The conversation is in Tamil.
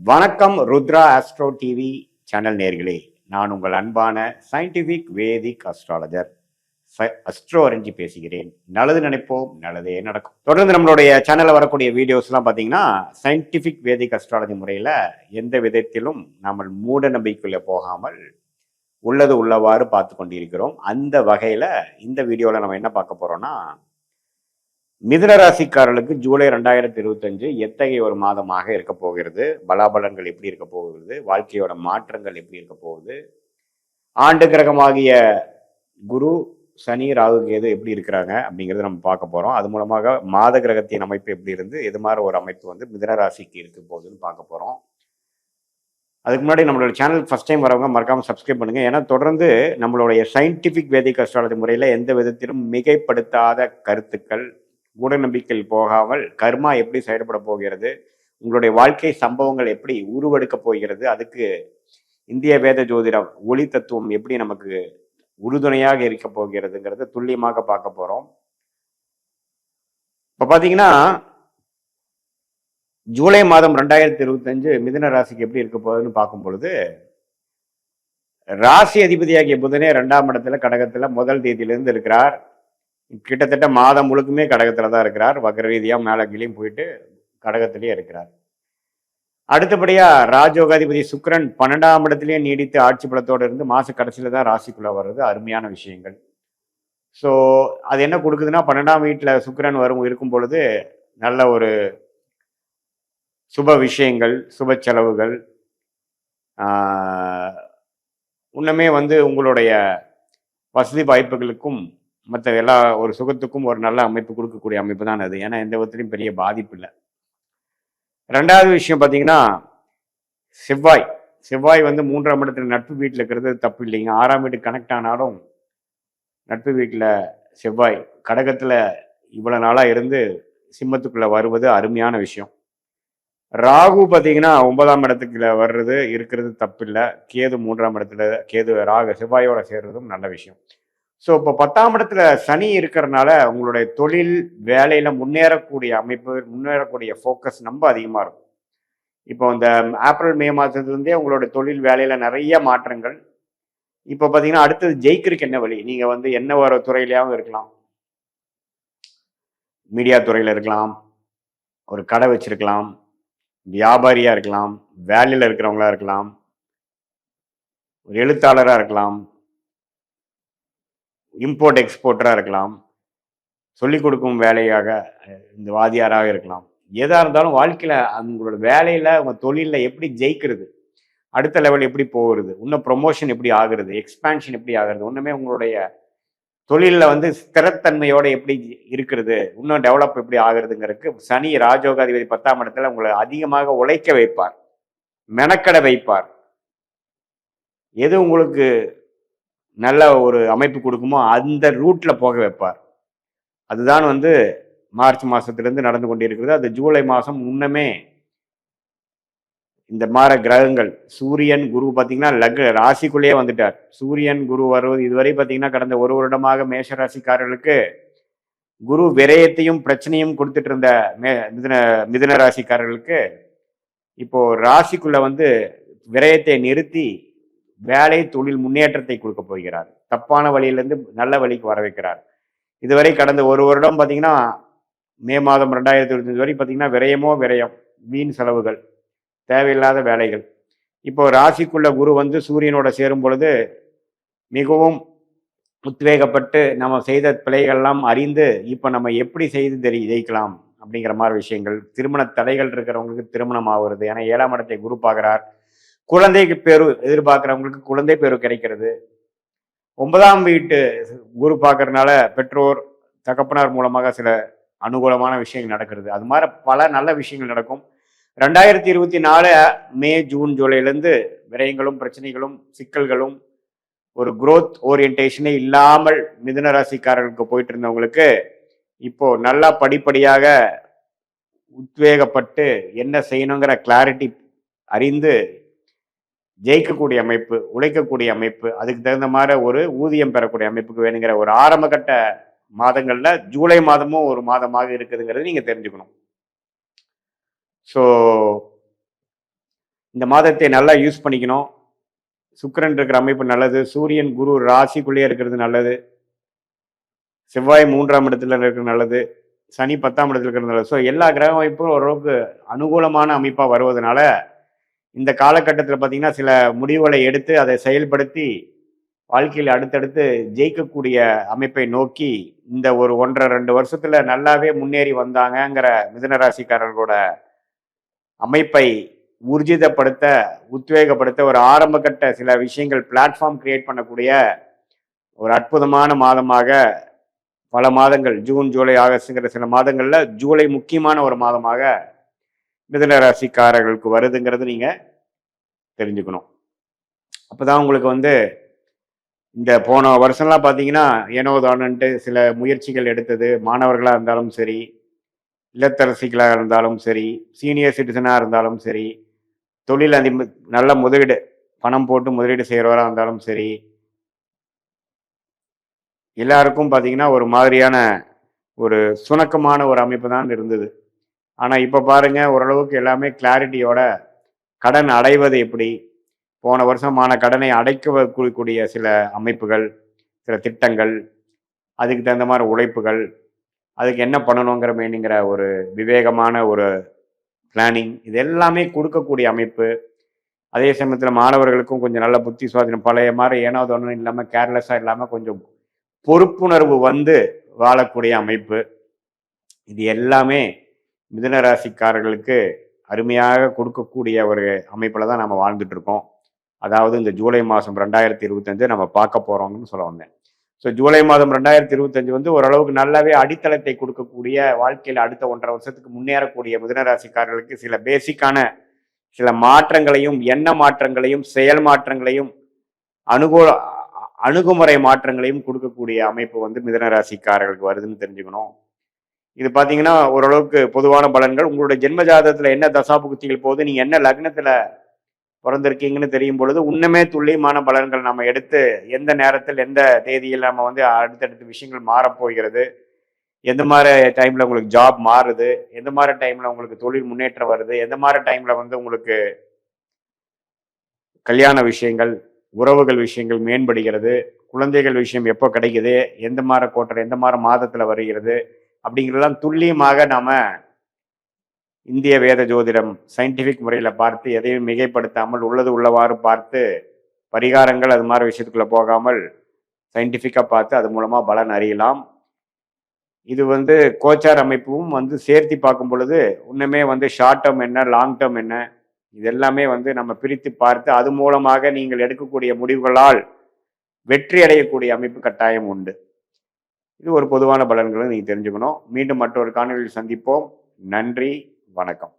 வணக்கம் ருத்ரா ஆஸ்ட்ரோ டிவி சேனல் நேர்களே. நான் உங்கள் அன்பான சயின்டிஃபிக் வேதிக் அஸ்ட்ராலஜர் அஸ்ட்ரோ அரஞ்சி பேசுகிறேன். நல்லது நினைப்போம், நல்லதே நடக்கும். தொடர்ந்து நம்மளுடைய சேனலில் வரக்கூடிய வீடியோஸ்லாம் பார்த்தீங்கன்னா சயின்டிஃபிக் வேதிக் அஸ்ட்ராலஜி முறையில் எந்த விதத்திலும் நம்ம மூட நம்பிக்கைக்குள்ளே போகாமல் உள்ளது உள்ளவாறு பார்த்து கொண்டிருக்கிறோம். அந்த வகையில் இந்த வீடியோவில் நம்ம என்ன பார்க்க போகிறோம்னா, மிதுன ராசிக்காரர்களுக்கு ஜூலை 2025 எத்தகைய ஒரு மாதமாக இருக்க போகிறது, பலாபலன்கள் எப்படி இருக்க போகிறது, வாழ்க்கையோட மாற்றங்கள் எப்படி இருக்க போகுது, ஆண்டு கிரகமாகிய குரு, சனி, ராகு, கேது எப்படி இருக்கிறாங்க அப்படிங்கிறத நம்ம பார்க்க போறோம். அது மூலமாக மாத கிரகத்தின் அமைப்பு எப்படி இருந்து எது மாதிரி ஒரு அமைப்பு வந்து மிதுன ராசிக்கு இருக்க போகுதுன்னு பார்க்க போறோம். அதுக்கு முன்னாடி நம்மளோட சேனல் ஃபர்ஸ்ட் டைம் வரவங்க மறக்காம சப்ஸ்கிரைப் பண்ணுங்க. ஏன்னா தொடர்ந்து நம்மளுடைய சயின்டிபிக் வேதிக் அஸ்ட்ராலஜி முறையில எந்த விதத்திலும் மிகைப்படுத்தாத கருத்துக்கள், மூட நம்பிக்கையில் போகாமல் கர்மா எப்படி செயல்பட போகிறது, உங்களுடைய வாழ்க்கை சம்பவங்கள் எப்படி உருவெடுக்க போகிறது, அதுக்கு இந்திய வேத ஜோதிடம் ஒளி தத்துவம் எப்படி நமக்கு உறுதுணையாக இருக்க போகிறதுங்கிறத துல்லியமாக பார்க்க போறோம். இப்ப பாத்தீங்கன்னா ஜூலை மாதம் 2025 மிதுன ராசிக்கு எப்படி இருக்க போகுதுன்னு பார்க்கும் பொழுது, ராசி அதிபதியாகிய புதனே 2ஆம் இடத்துல கடகத்துல முதல் தேதியிலிருந்து இருக்கிறார். கிட்டத்தட்ட மாதம் முழுக்குமே கடகத்துல தான் இருக்கிறார். வக்ர ரீதியா மேல கீழையும் போயிட்டு கடகத்திலேயே இருக்கிறார். அடுத்தபடியா ராஜயோகாதிபதி சுக்கிரன் 12ஆம் இடத்திலேயே நீடித்து ஆட்சி பலத்தோடு இருந்து மாச கடைசியில தான் ராசிக்குள்ள வர்றது அருமையான விஷயங்கள். ஸோ அது என்ன கொடுக்குதுன்னா, 12ஆம் வீட்டுல சுக்கிரன் இருக்கும் பொழுது நல்ல ஒரு சுப விஷயங்கள், சுப செலவுகள், இன்னுமே வந்து உங்களுடைய வசதி வாய்ப்புகளுக்கும் மற்ற எல்லா ஒரு சுகத்துக்கும் ஒரு நல்ல அமைப்பு கொடுக்கக்கூடிய அமைப்பு தான் அது. ஏன்னா எந்த விதத்திலையும் பெரிய பாதிப்பு இல்லை. ரெண்டாவது விஷயம் பார்த்தீங்கன்னா, செவ்வாய் வந்து 3ஆம் இடத்துல நட்பு வீட்டில் இருக்கிறது தப்பு இல்லைங்க. 6ஆம் வீட்டுக்கு கனெக்ட் ஆனாலும் நட்பு வீட்டில் செவ்வாய் கடகத்தில் இவ்வளோ நாளாக இருந்து சிம்மத்துக்குள்ளே வருவது அருமையான விஷயம். ராகு பார்த்தீங்கன்னா 9ஆம் இடத்துக்குள்ள வர்றது இருக்கிறது தப்பு இல்லை. கேது 3ஆம் இடத்துல செவ்வாயோட சேர்றதும் நல்ல விஷயம். ஸோ இப்போ 10ஆம் இடத்துல சனி இருக்கிறதுனால உங்களுடைய தொழில் வேலையில் முன்னேறக்கூடிய அமைப்பு, முன்னேறக்கூடிய ஃபோக்கஸ் ரொம்ப அதிகமாக இருக்கும். இப்போ இந்த ஏப்ரல் மே மாதத்துலேருந்தே உங்களோட தொழில் வேலையில் நிறைய மாற்றங்கள். இப்போ பார்த்தீங்கன்னா அடுத்தது ஜெயிக்கிறதுக்கு என்ன வழி? நீங்கள் வந்து என்ன ஒரு துறையிலையாவும் இருக்கலாம், மீடியா துறையில் இருக்கலாம், ஒரு கடை வச்சிருக்கலாம், வியாபாரியாக இருக்கலாம், வேலையில் இருக்கிறவங்களா இருக்கலாம், ஒரு எழுத்தாளராக இருக்கலாம், இம்போர்ட் எக்ஸ்போர்ட்டராக இருக்கலாம், சொல்லிக் கொடுக்கும் வேலையாக இந்த வாதியாராக இருக்கலாம். எதாக இருந்தாலும் வாழ்க்கையில் உங்களோட வேலையில் உங்கள் தொழிலில் எப்படி ஜெயிக்கிறது, அடுத்த லெவல் எப்படி போகிறது, இன்னும் ப்ரொமோஷன் எப்படி ஆகுறது, எக்ஸ்பேன்ஷன் எப்படி ஆகுறது, இன்னுமே உங்களுடைய தொழிலில் வந்து ஸ்திரத்தன்மையோடு எப்படி இருக்கிறது, இன்னும் டெவலப் எப்படி ஆகுறதுங்கிறதுக்கு சனி ராஜயோகாதிபதி 10ஆம் இடத்துல உங்களை அதிகமாக உழைக்க வைப்பார், மெனக்கட வைப்பார். எது உங்களுக்கு நல்ல ஒரு அமைப்பு கொடுக்குமோ அந்த ரூட்ல போக வைப்பார். அதுதான் வந்து மார்ச் மாசத்திலிருந்து நடந்து கொண்டிருக்கிறது. அது ஜூலை மாதம் முன்னமே இந்த மாற கிரகங்கள் சூரியன் குரு பார்த்தீங்கன்னா ராசிக்குள்ளேயே வந்துட்டார். சூரியன் குரு வருவது இதுவரை பார்த்தீங்கன்னா கடந்த ஒரு வருடமாக மேஷ ராசிக்காரர்களுக்கு குரு விரயத்தையும் பிரச்சனையும் கொடுத்துட்டு இருந்த மிதுன ராசிக்காரர்களுக்கு இப்போ ராசிக்குள்ள வந்து விரயத்தை நிறுத்தி வேலை தொழில் முன்னேற்றத்தை கொடுக்க போகிறார். தப்பான வழியிலிருந்து நல்ல வழிக்கு வர வைக்கிறார். இதுவரை கடந்த ஒரு வருடம் பார்த்தீங்கன்னா மே மாதம் 2025 வரை பார்த்தீங்கன்னா விரயம், வீண் செலவுகள், தேவையில்லாத வேலைகள். இப்போ ராசிக்குள்ள குரு வந்து சூரியனோட சேரும் பொழுது மிகவும் உத்வேகப்பட்டு நம்ம செய்த பிழைகள்லாம் அறிந்து இப்போ நம்ம எப்படி செய்து ஜெயிக்கலாம் அப்படிங்கிற மாதிரி விஷயங்கள். திருமண தடைகள் இருக்கிறவங்களுக்கு திருமணம் ஆகுறது. ஏன்னா 7ஆம் இடத்தை குரு பார்க்கிறார். குழந்தைக்கு பேரு எதிர்பார்க்கிறவங்களுக்கு குழந்தை பேரு கிடைக்கிறது. 9ஆம் வீட்டு குரு பார்க்கறதுனால பெற்றோர் தகப்பனார் மூலமாக சில அனுகூலமான விஷயங்கள் நடக்கிறது. அது மாதிரி பல நல்ல விஷயங்கள் நடக்கும். 2024 மே ஜூன் ஜூலைலேருந்து விரயங்களும் பிரச்சனைகளும் சிக்கல்களும் ஒரு குரோத் ஓரியன்டேஷனே இல்லாமல் மிதுன ராசிக்காரர்களுக்கு போயிட்டு இருந்தவங்களுக்கு இப்போ நல்லா படிப்படியாக உத்வேகப்பட்டு என்ன செய்யணுங்கிற கிளாரிட்டி அறிந்து ஜெயிக்கக்கூடிய அமைப்பு, உழைக்கக்கூடிய அமைப்பு, அதுக்கு தகுந்த மாதிரி ஒரு ஊதியம் பெறக்கூடிய அமைப்புக்கு வேணுங்கிற ஒரு ஆரம்ப கட்ட மாதங்கள்ல ஜூலை மாதமும் ஒரு மாதமாக இருக்குதுங்கிறது நீங்க தெரிஞ்சுக்கணும். ஸோ இந்த மாதத்தை நல்லா யூஸ் பண்ணிக்கணும். சுக்கிரன் இருக்கிற அமைப்பு நல்லது. சூரியன் குரு ராசிக்குள்ளேயே இருக்கிறது நல்லது. செவ்வாய் 3ஆம் இடத்துல இருக்கிறது நல்லது. சனி 10ஆம் இடத்துல இருக்கிறது நல்லது. ஸோ எல்லா கிரக அமைப்பும் ஓரளவுக்கு அனுகூலமான அமைப்பா வருவதனால, இந்த காலகட்டத்தில் பார்த்தீங்கன்னா, சில முடிவுகளை எடுத்து அதை செயல்படுத்தி வாழ்க்கையில் அடுத்தடுத்து ஜெயிக்கக்கூடிய அமைப்பை நோக்கி இந்த ஒரு 1 1/2 2 வருஷத்துல நல்லாவே முன்னேறி வந்தாங்கங்கிற மிதுன ராசிக்காரர்களோட அமைப்பை ஊர்ஜிதப்படுத்த, உத்வேகப்படுத்த ஒரு ஆரம்ப கட்ட சில விஷயங்கள் பிளாட்ஃபார்ம் கிரியேட் பண்ணக்கூடிய ஒரு அற்புதமான மாதமாக பல மாதங்கள் ஜூன், ஜூலை, ஆகஸ்ட்ங்கிற சில மாதங்கள்ல ஜூலை முக்கியமான ஒரு மாதமாக மிதுன ராசிக்காரர்களுக்கு வருதுங்கிறது நீங்க தெரிஞ்சுக்கணும். அப்பதான் உங்களுக்கு வந்து இந்த போன வருஷம்லாம் பார்த்தீங்கன்னா, ஏனோ தானோன்ட்டு சில முயற்சிகள் எடுத்தது, மாணவர்களாக இருந்தாலும் சரி, இல்லத்தரசிகளாக இருந்தாலும் சரி, சீனியர் சிட்டிசனாக இருந்தாலும் சரி, தொழில் நல்ல முதலீடு, பணம் போட்டு முதலீடு செய்கிறவராக இருந்தாலும் சரி, எல்லாருக்கும் பார்த்தீங்கன்னா ஒரு மாதிரியான ஒரு சுணக்கமான ஒரு அமைப்பு தான் இருந்தது. ஆனால் இப்போ பாருங்க, ஓரளவுக்கு எல்லாமே கிளாரிட்டியோட கடன் அடைவது எப்படி, போன வருஷமான கடனை அடைக்கக்கூடிய சில அமைப்புகள், சில திட்டங்கள், அதுக்கு தகுந்த மாதிரி உழைப்புகள், அதுக்கு என்ன பண்ணணுங்கிற மீனிங்கிற ஒரு விவேகமான ஒரு பிளானிங், இது எல்லாமே கொடுக்கக்கூடிய அமைப்பு. அதே சமயத்தில் மாணவர்களுக்கும் கொஞ்சம் நல்ல புத்தி சுவாதீனம், பழைய மாதிரி ஏனாவது ஒன்றும் இல்லாமல் கேர்லெஸ்ஸாக இல்லாமல் கொஞ்சம் பொறுப்புணர்வு வந்து வாழக்கூடிய அமைப்பு. இது எல்லாமே மிதுன ராசிக்காரர்களுக்கு அருமையாக கொடுக்கக்கூடிய ஒரு அமைப்பில் தான் நம்ம வாழ்ந்துட்டு இருக்கோம். அதாவது இந்த ஜூலை மாதம் 2025 நம்ம பார்க்க போகிறோம்னு சொல்ல வந்தேன். ஸோ ஜூலை மாதம் 2025 வந்து ஓரளவுக்கு நல்லாவே அடித்தளத்தை கொடுக்கக்கூடிய, வாழ்க்கையில் அடுத்த 1 1/2 வருஷத்துக்கு முன்னேறக்கூடிய மிதுன ராசிக்காரர்களுக்கு சில பேசிக்கான சில மாற்றங்களையும், எண்ண மாற்றங்களையும், செயல் மாற்றங்களையும், அணுகுமுறை மாற்றங்களையும் கொடுக்கக்கூடிய அமைப்பு வந்து மிதுன ராசிக்காரர்களுக்கு வருதுன்னு தெரிஞ்சுக்கணும். இது பார்த்தீங்கன்னா ஓரளவுக்கு பொதுவான பலன்கள். உங்களுடைய ஜென்ம ஜாதகத்தில் என்ன தசாபுக்திகள் போகுது, நீங்கள் என்ன லக்னத்தில் பிறந்திருக்கீங்கன்னு தெரியும் பொழுது இன்னுமே துல்லியமான பலன்கள் நம்ம எடுத்து எந்த நேரத்தில் எந்த தேதியில் நம்ம வந்து அடுத்தடுத்த விஷயங்கள் மாறப்போகிறது, எந்த மாதிரி டைமில் உங்களுக்கு ஜாப் மாறுது, எந்த மாதிரி டைமில் உங்களுக்கு தொழில் முன்னேற்றம் வருது, எந்த மாதிரி டைமில் வந்து உங்களுக்கு கல்யாண விஷயங்கள், உறவுகள் விஷயங்கள் மேம்படுகிறது, குழந்தைகள் விஷயம் எப்போ கிடைக்குது, எந்த மாதிரி கோட்டர் எந்த மாதிரி மாதத்தில் வருகிறது அப்படிங்கிறதெல்லாம் துல்லியமாக நாம இந்திய வேத ஜோதிடம் சயின்டிஃபிக் முறையில் பார்த்து எதையும் மிகைப்படுத்தாமல் உள்ளது உள்ளவாறு பார்த்து பரிகாரங்கள் அது மாதிரி விஷயத்துக்குள்ள போகாமல் சயின்டிஃபிக்காக பார்த்து அது மூலமாக பலன் அறியலாம். இது வந்து கோச்சார் அமைப்பும் வந்து சேர்த்தி பார்க்கும் பொழுது இன்னுமே வந்து ஷார்ட் டேர்ம் என்ன, லாங் டேர்ம் என்ன, இது எல்லாமே வந்து நம்ம பிரித்து பார்த்து அது மூலமாக நீங்கள் எடுக்கக்கூடிய முடிவுகளால் வெற்றி அடையக்கூடிய அமைப்பு கட்டாயம் உண்டு. இது ஒரு பொதுவான பலன்களை நீங்கள் தெரிஞ்சுக்கணும். மீண்டும் மற்றொரு காணொலியில் சந்திப்போம். நன்றி, வணக்கம்.